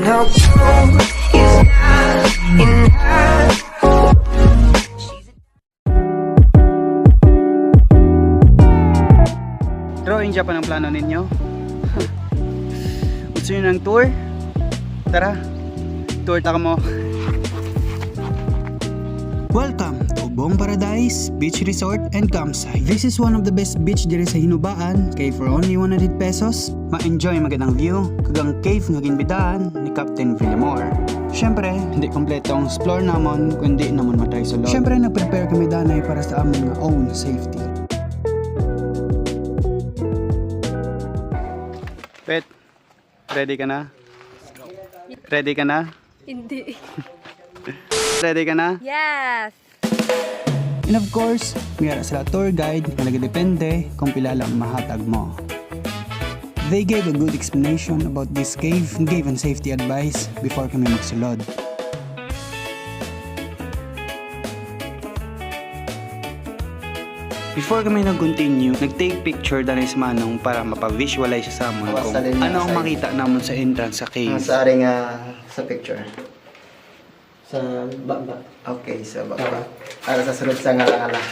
how true is not enough. Drawing Japan ang plano ninyo? Gusto nyo ng tour? Tara, tour taka mo. Welcome to Ubong Paradise Beach Resort and Campsite. This is one of the best beach diri sa Hinubaan. Kay for only 100 pesos, ma-enjoy magandang view kagang cave nga ginbidaan ni Captain Villamor. Syempre, hindi kompletong explore namon kundi namon matay sa loob. Syempre, nag-prepare kami danay para sa amon nga own safety. Pet, ready ka na? Ready ka na? Hindi. Ready ka na? Yes! And of course, mayroon sila tour guide na nagdepende kung pila lang mahatag mo. They gave a good explanation about this cave and gave an safety advice before kami magsulod. Before kami nag-continue, nag-take picture dahil sa Manong para mapag-visualize sa amon kung ano ang makita namon sa entrance sa cave. Sa aring sa picture. Sa baba. Okay, sa baba. Para sa sunod sa ngala-ngala.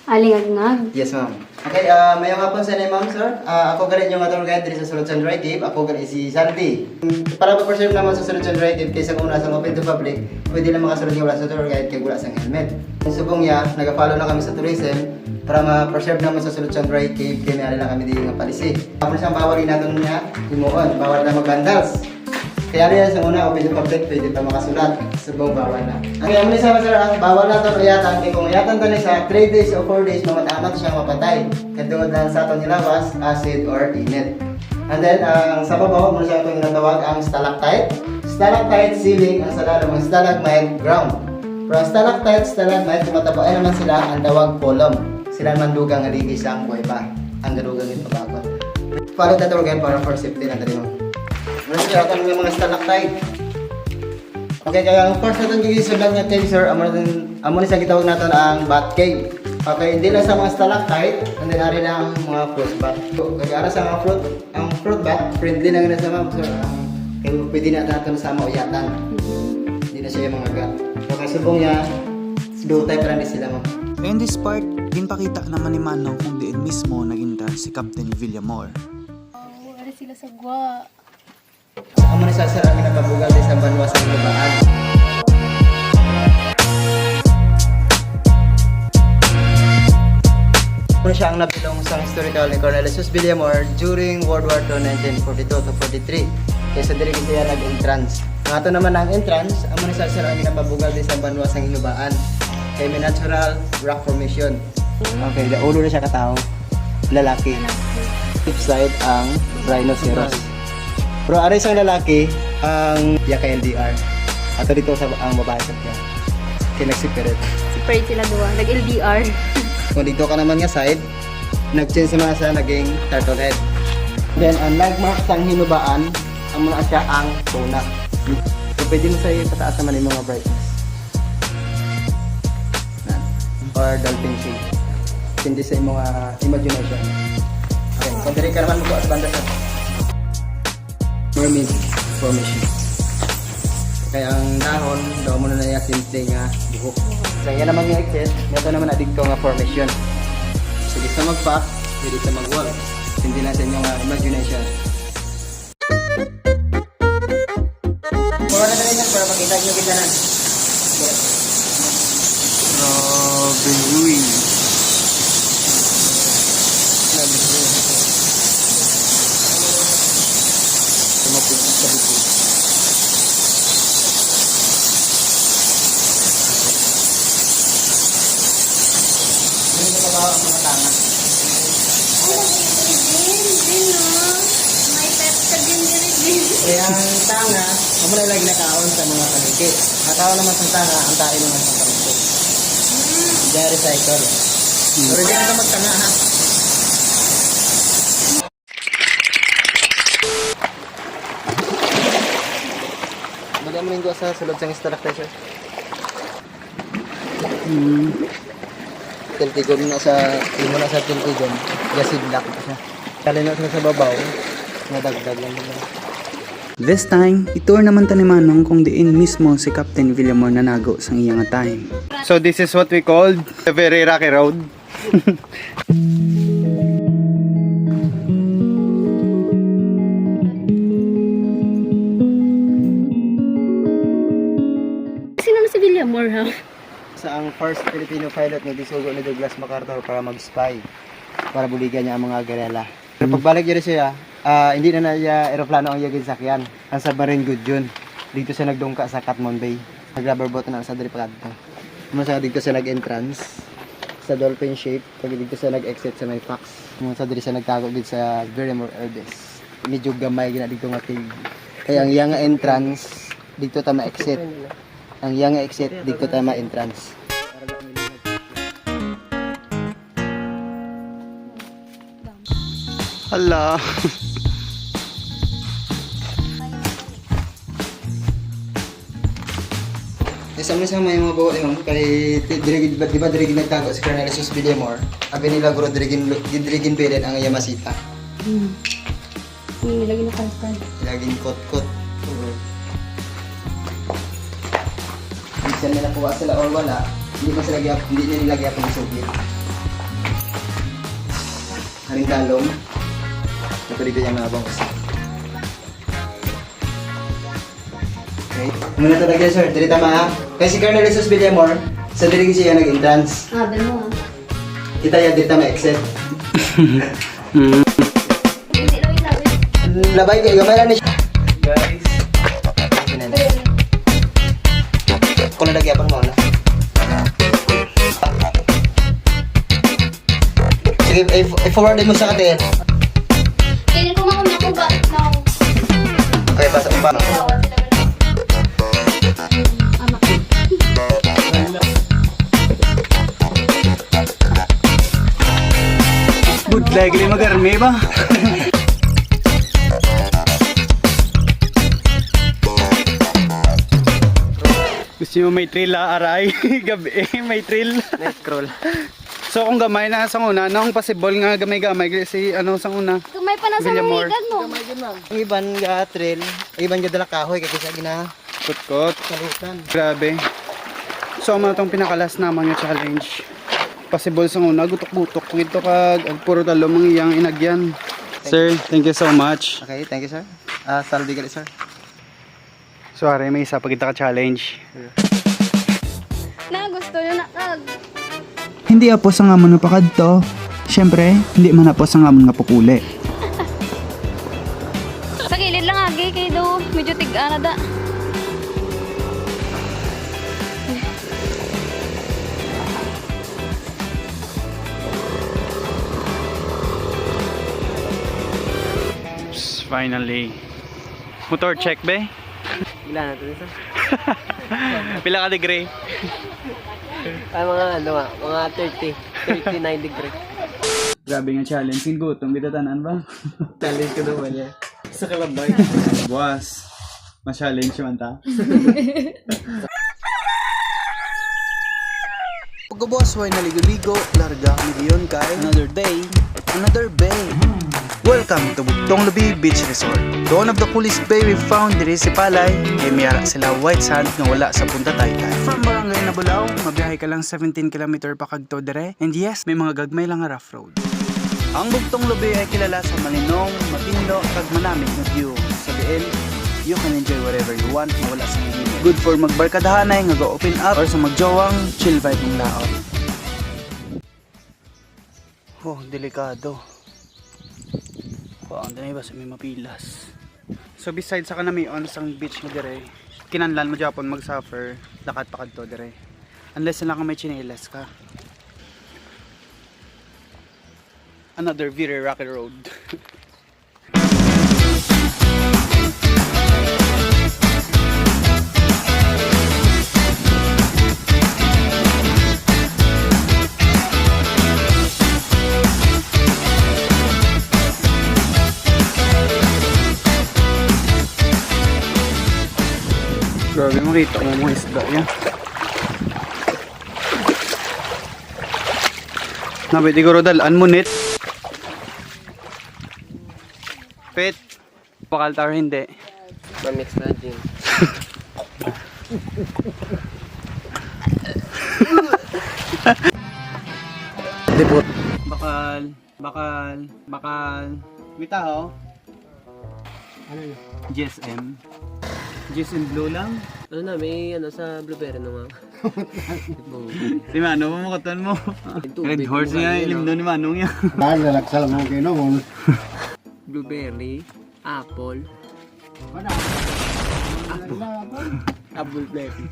Alingag-ngag. Yes, ma'am. Okay, mayong hapon sa inyo, ma'am, sir. Ako ganit yung tour guide dito sa Sulod Sandray Cave. Ako ganit si Sandy. Para ma-preserve naman sa Sulod Sandray Cave, kaysa kung nasa open to public, pwede lang makasulod yung wala sa tour guide kaya wala sa helmet. Yung subong niya, nag-follow na kami sa tourism para ma-preserve naman sa Sulod Sandray Cave, kaya meron lang kami dito ng palisi. Tapos siyang bawal natin niya, himuon, bawal na mag-vandals. Kaya rin sa una, open to public, pwede pa makasulat. Subong bawal na. Ang kaya muna sa sir, bawal na ito kayatan. Kaya kung kayatan ito sa 3 days o 4 days, mamatamat siyang mapatay. Katungod na sa ito nilabas, acid or init. And then, sa baba, muna siya itong ginatawag ang stalactite. Stalactite ceiling, ang sa lalong, ang stalagmite ground. Pero ang stalactite, stalagmite, tumatabo, ay naman sila ang tawag column. Sila naman dugang aligi sa ang buhay pa. Ang gadugang ito pagkakot. Follow the tour guide para for safety na dali mo. Muna siya itong mga stalactite. Okay, kaya ang first natin yung isulat nga cave, sir, amo na siya gitawag natin ang bat cave. Okay, hindi lang sa mga stalactite, and then ari na ang mga fruit bat. So, kaya ara sa mga fruit bat, friendly na nga sa mga, sir. Kaya pwede na natin sa mga uyatan. Hindi na siya yung mga gat. Okay, subong niya, do type lang din sila, ma'am. In this part, ginpakita naman ni Manong kung diin mismo nag-entrance si Captain Villamor. Wala sila sa gwa. Amo na siya, sir, ang ginagabugal din sa banwa sa Hinubaan. Amo siya ang nabilong sa historical ni Cornelius Villamor during World War II 1942 to 43. Kaya sa dili siya nag-entrance. Ang ato naman ang entrance, amo na siya, sir, ang ginagabugal din sa banwa sa Hinubaan. Kaya may natural rock formation. Okay, ulo na siya katao. Lalaki. Left side ang rhinoceros. Pero aray isang lalaki ang yaka LDR. Ato dito sa ang babae sa kanya. Kaya nagsipirit. Separate sila duwa. Nag-LDR. Kung dito ka naman nga side, nag-change naman siya naging turtle head. Then ang landmark sa Hinubaan, ang muna siya ang tuna. So pwede mo sa iyo pataas naman yung mga brightness. Or dolphin shade. Hindi sa mga imagination. Okay, kung diri ka naman mo sa banda sa mermaid formation. Kaya ang dahon, daw mo na yung simple nga buhok. Kaya naman yung exit, ito naman adikto nga formation. Sige sa mag-pack, sige sa mag-wall. Hindi natin yung imagination. Pura na rin para makita nyo kita na. Grabe, Louie. Kaya ang tanga, ang muna lagi nakaon sa mga kalikit. Nakaon naman sa tanga, ang tayo naman sa kalikit. Diyan recycle. Pero diyan ka magtanga ha. Bagay mo linggo sa sulod sa stalactite, sir. Tiltigon na sa, imo na sa tiltigon. Gasid black pa siya. Kali na sa babaw, nadagdag lang nila. This time, itour naman ta ni Manong kung diin mismo si Captain Villamor nanago sa iyang time. So this is what we called a very rocky road. Sino na si Villamor, ha? Sa ang first Filipino pilot nga gisugo ni Douglas MacArthur para mag-spy para buligan niya ang mga gerela. Pero pagbalik niya siya, hindi na niya aeroplano ang iyagin sakyan. Ang submarine good yun. Dito siya nagdungka sa Catmon Bay. Nag-rubber boat na sa diri pagkadto. Sa dito siya nag-entrance sa dolphin shape. Pag dito siya nag-exit sa may fax. Sa diri siya nagtago dito sa Villamor Air Base. Medyo gamay gina dito nga tig. Kaya ang iyang entrance dito ta ma-exit. Ang iyang exit dito ta ma-entrance. Hala. Sama-sama yung mga bawa yung kay di ba dirigin nagtago si Colonel Jesus Villamor. Abi nila guro dirigin pwede ang iya masita. Lagi na kalkan. Laging kot-kot. Minsan nila kuha sila or wala, hindi niya nilagay ako ng sublit. Haring talong. Ito dito yung nabang kasi. Okay. Muna talaga sir, dili tama ha. Kasi si Colonel Jesus Villamor, sa dirigin siya nag-entrance. Ben mo, ha? Kita yan dito ma-exit. Hindi lang ilawi. Labay kayo, gamay lang ni siya. Guys. Kung nalagyan pang mauna. Sige, i-forward mo sa atin. Kaya ko mauna ko ba? No. Okay, basta mo pa. Anak. Good likely mag-army ba? Gusto mo may trail aray? Gabi may trail. Scroll. So kung gamay na sa una, nung possible nga gamay-gamay si ano sa una. Kumay pa na sa Villamor. mga mo. Ang iban ga trail, ang iban ga dala kahoy kay kisa gina Kot-kot. salutan. Grabe. So ano tong pinakalas naman yung challenge. Possible sa una, gutok-gutok. Kung ito kag puro talo mga iyang inagyan. Sir, thank you so much. Okay, thank you sir. Saldi gali sir. Sorry, may isa pa kita ka-challenge. Na, gusto nyo na kag. Hindi apo sa ngamon nga pakadto. Siyempre, hindi man apo sa ngamon nga pukuli. Sa gilid lang agi, kay do. Medyo tig-ana da. Finally. Motor check be? Ilan na to sir? Pila ka degree? Ay mga ano mga 39 degree. Grabe nga challenge. Yung gutom, kita tanan ba? Challenge ko naman niya. Sa kalabay. Boss, ma-challenge man ta. Pagkaboss, way naligo-ligo, larga, milyon kay another day, another bay. Welcome to Bugtong Lubi Beach Resort. One of the coolest bay we found diri si Palay, kay miyara sila white sand nga wala sa Punta Taytay. From Barangay Nabulaw, mabiyahe ka lang 17 km pa kagto dire. And yes, may mga gagmay lang nga rough road. Ang Bugtong Lubi ay kilala sa malinong, mapinlo, kag manamit na view. Sa BL, you can enjoy whatever you want, mawala sa hihimo. Good for magbarkadahanay nga go-open up or sa magjowang chill vibe ng laot. Oh, delikado. Ang dami ba sa may mapilas. So besides sa kanamion sang beach mo dire, kinanlan mo Japon mag-suffer, lakad pa kadto dire. Unless na lang may chinelas ka. Another very rocky road. Grabe, makita mo mga isda yan. Nabi, di ko dalaan mo net. Pet. Bakal tower hindi. Ma-mix na gin. Debut. Bakal. May tao? Ano yun? GSM. GSM Blue lang? Ano na, may ano sa blueberry naman. Si Manong, mamukatan mo. Red horse nga, ilim doon ni Manong yan. Dahil nalaksal mo kinom. Blueberry, apple, apple berry.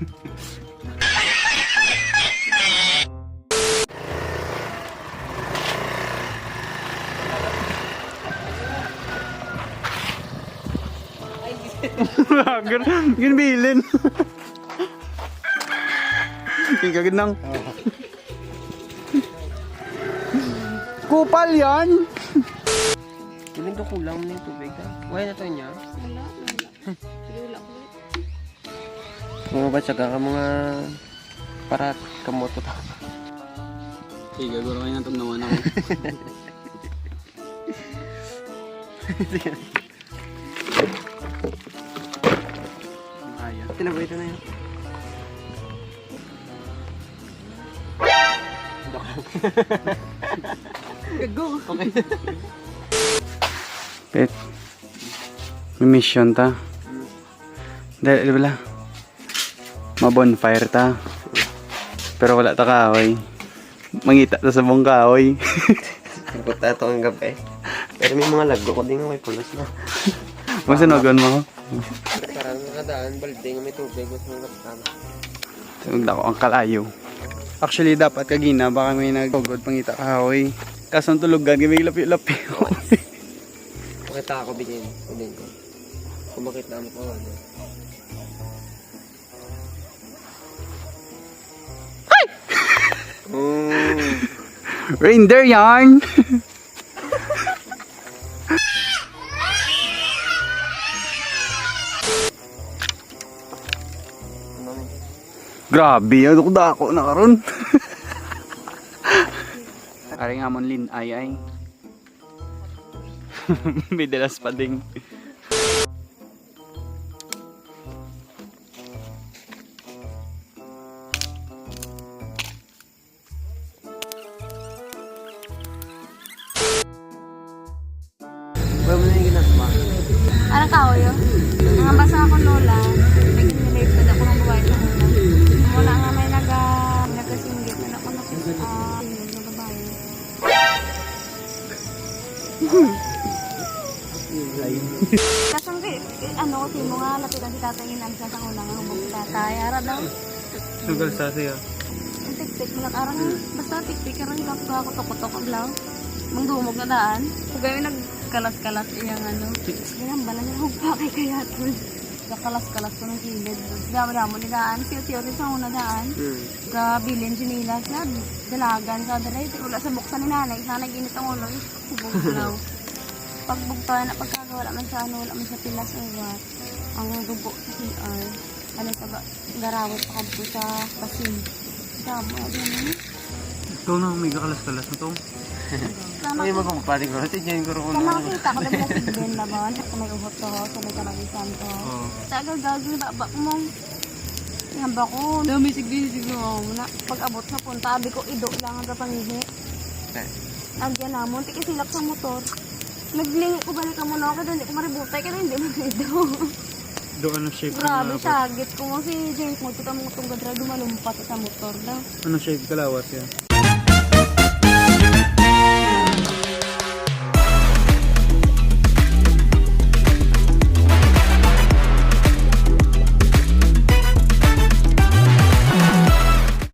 Ginbilin. Kagad ng... Kupal yan! Ilan to kulang na yung tubig ha? Why na to niya? Wala. Sige, wala ko. Kung ba tsaga ka mga para kamoto ta. Sige, gano'n kayo natong naman ako. Ayan. Tila ba ito na yun? Go! Okay. Pet. May mission ta. Dahil wala. Ma-bonfire ta. Pero wala ta kahoy. Mangita ta sa buong kahoy. Puta ito ang gabi. Pero may mga lago ko din may pulos na. Masanogon mo. Parang nakadaan, balding, may tubig, mas mga kapitana. Sunod ako ang kalayo. Actually, dapat kagina, baka may nagpagod pangita kahoy. Kaso ang tulugan, may lapi-lapi. Makita ako bigyan ko. Kung makita mo ko, ano. Reindeer yarn! Grabe, ano ko dako na karon. Aring amon lin ay. May dalas pa ding. Wala mo na yung ginasma. Anong tao yun? Ang basa akong lola, nag-relate na ako ng babae sa una. Mula nga may nagasinggit na ako singgit na babae. Kasi ano, timo nga, lapitan si tatay yung nansa sa una nga hubog si tatay. Ara daw. Sugal sa siya. Ang tik-tik, malak-arang basta tik-tik, karang lakto ako tokot-tok ang lang. Mangdumog na daan. Kung gawin nagkalas-kalas iyang ano. Ginamba na niya hugpa kay kayat. Kakalas-kalas ko ng kilid. Dama-damo ni daan. Siyo-siyo rin sa una daan. Kabilin sinilas na. Dalagan sa daray. Wala sa buksan ni nanay. Sana ginit ang ulo. Hubogulaw. Pagbugtahan na pagkagawala man sa ano. Wala man sa pilas o what. Ang dugo sa CR. Ano sa garawat pa kabdo sa basin. Damo. Ano Ito na, may kakalas-kalas na to. Ay, magpapating ko. Tignan ko rin kung makakita ko na sa Ben laban, kung may uhot ko, sa may kalagisan ko. Tagal gagawin ba ko mong hamba ko. Dami sigli mo na. Pag abot sa punta, abi ko ido lang ang kapangihi. Agyan na mo, tiki silap sa motor. Naglingi ko balik mo na ako, hindi ko maributay ka na, hindi mo ido. Doon ano shape Grabe, sagit ko mo si James mo, kita mo itong gadra, dumalumpat sa motor na. Ano shape kalawas yan?